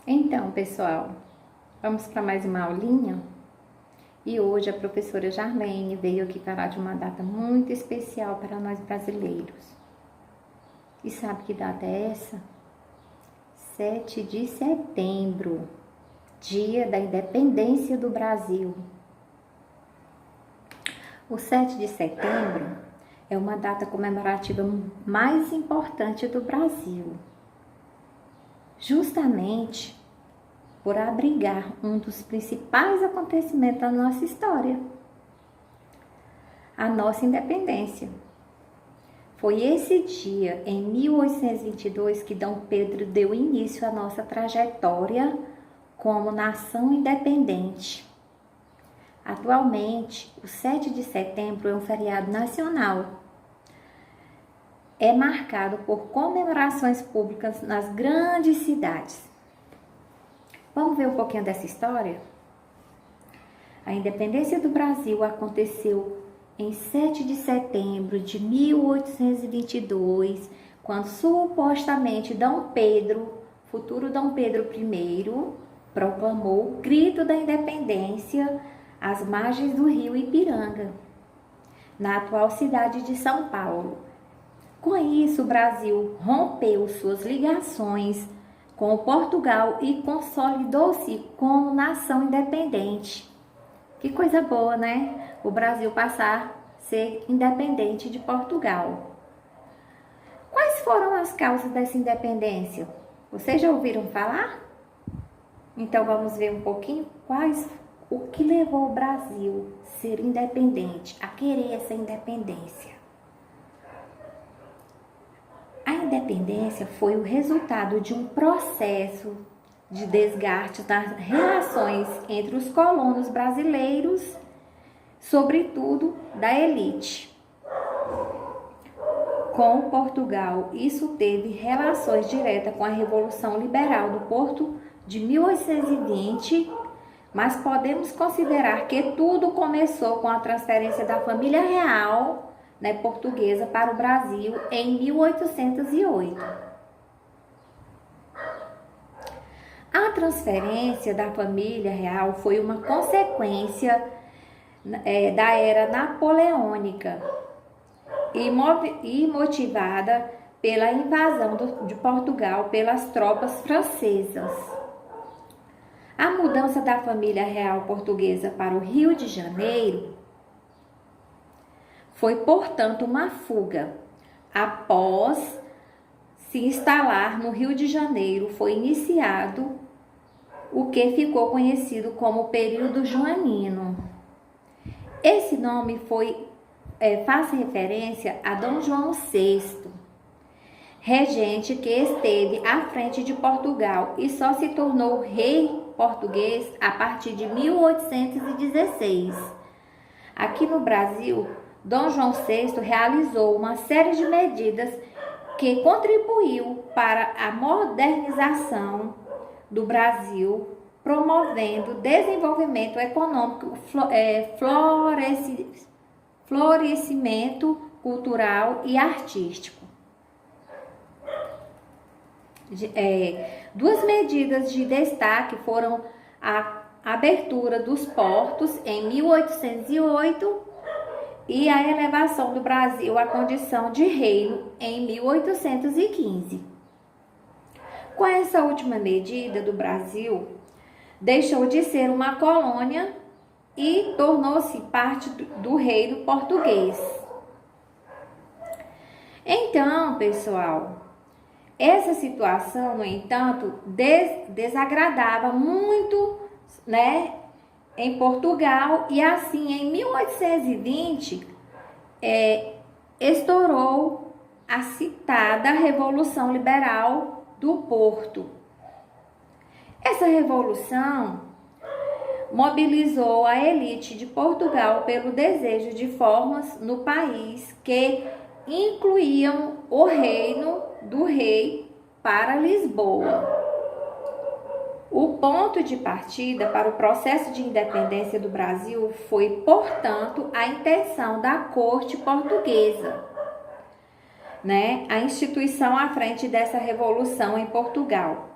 Então, pessoal, vamos para mais uma aulinha? E hoje a professora Jarlene veio aqui falar de uma data muito especial para nós brasileiros. E sabe que data é essa? 7 de setembro, dia da independência do Brasil. O 7 de setembro é uma data comemorativa mais importante do Brasil, justamente por abrigar um dos principais acontecimentos da nossa história, a nossa independência. Foi esse dia, em 1822, que Dom Pedro deu início à nossa trajetória como nação independente. Atualmente, o 7 de setembro é um feriado nacional. É marcado por comemorações públicas nas grandes cidades. Vamos ver um pouquinho dessa história? A independência do Brasil aconteceu em 7 de setembro de 1822, quando supostamente Dom Pedro, futuro Dom Pedro I, proclamou o grito da independência às margens do rio Ipiranga, na atual cidade de São Paulo. Com isso, o Brasil rompeu suas ligações com Portugal e consolidou-se como nação independente. Que coisa boa, né? O Brasil passar a ser independente de Portugal. Quais foram as causas dessa independência? Vocês já ouviram falar? Então vamos ver um pouquinho o que levou o Brasil a ser independente, a querer essa independência. A independência foi o resultado de um processo de desgaste das relações entre os colonos brasileiros, sobretudo da elite. Com Portugal, isso teve relações diretas com a Revolução Liberal do Porto de 1820, mas podemos considerar que tudo começou com a transferência da família real, portuguesa, para o Brasil em 1808. A transferência da família real foi uma consequência da era napoleônica e motivada pela invasão de Portugal pelas tropas francesas. A mudança da família real portuguesa para o Rio de Janeiro foi, portanto, uma fuga. Após se instalar no Rio de Janeiro, foi iniciado o que ficou conhecido como período joanino. Esse nome faz referência a Dom João VI, regente que esteve à frente de Portugal e só se tornou rei português a partir de 1816. Aqui no Brasil, Dom João VI realizou uma série de medidas que contribuiu para a modernização do Brasil, promovendo desenvolvimento econômico, florescimento cultural e artístico. Duas medidas de destaque foram a abertura dos portos em 1808 e a elevação do Brasil à condição de reino em 1815. Com essa última medida, do Brasil deixou de ser uma colônia e tornou-se parte do reino português. Então, pessoal, essa situação, no entanto, desagradava muito, em Portugal, e assim, em 1820, estourou a citada Revolução Liberal do Porto. Essa revolução mobilizou a elite de Portugal pelo desejo de reformas no país que incluíam o reino do rei para Lisboa. O ponto de partida para o processo de independência do Brasil foi, portanto, a intenção da corte portuguesa, a instituição à frente dessa revolução em Portugal.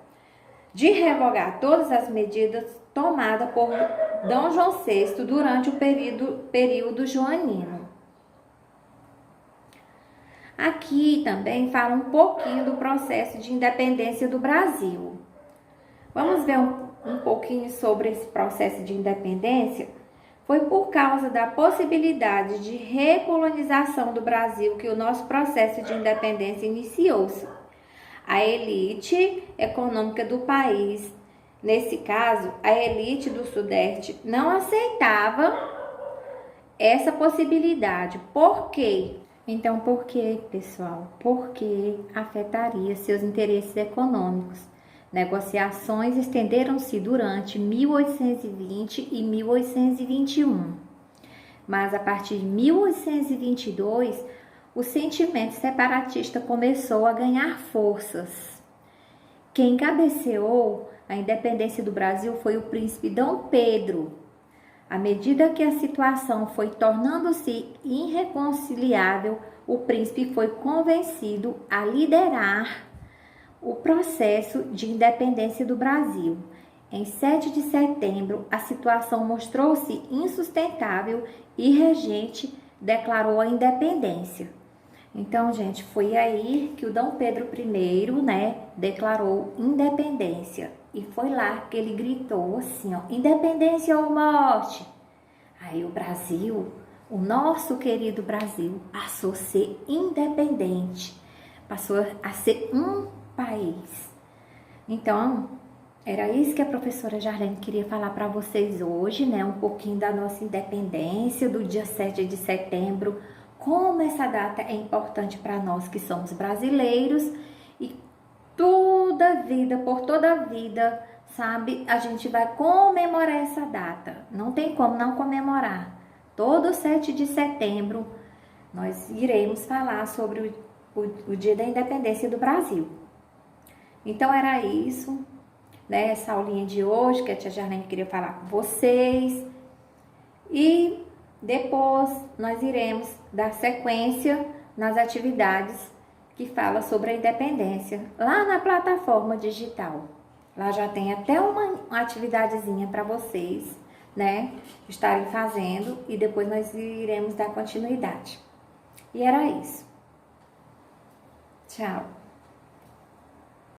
de revogar todas as medidas tomadas por D. João VI durante o período joanino. Aqui também fala um pouquinho do processo de independência do Brasil. Vamos ver um pouquinho sobre esse processo de independência? Foi por causa da possibilidade de recolonização do Brasil que o nosso processo de independência iniciou-se. A elite econômica do país, nesse caso, a elite do Sudeste, não aceitava essa possibilidade. Por quê? Então, por quê, pessoal? Porque afetaria seus interesses econômicos. Negociações estenderam-se durante 1820 e 1821. Mas a partir de 1822, o sentimento separatista começou a ganhar forças. Quem cabeceou a independência do Brasil foi o príncipe Dom Pedro. À medida que a situação foi tornando-se irreconciliável, o príncipe foi convencido a liderar o processo de independência do Brasil. Em 7 de setembro, a situação mostrou-se insustentável e o regente declarou a independência. Então, gente, foi aí que o Dom Pedro I, declarou independência. E foi lá que ele gritou assim, ó, independência ou morte. Aí o Brasil, o nosso querido Brasil, passou a ser independente. Passou a ser um país. Então, era isso que a professora Jarlene queria falar para vocês hoje, um pouquinho da nossa independência, do dia 7 de setembro, como essa data é importante para nós que somos brasileiros e por toda a vida, sabe, a gente vai comemorar essa data. Não tem como não comemorar. Todo 7 de setembro nós iremos falar sobre o dia da independência do Brasil. Então era isso, essa aulinha de hoje que a tia Jarlene queria falar com vocês. E depois nós iremos dar sequência nas atividades que fala sobre a independência lá na plataforma digital. Lá já tem até uma atividadezinha para vocês, estarem fazendo, e depois nós iremos dar continuidade. E era isso. Tchau.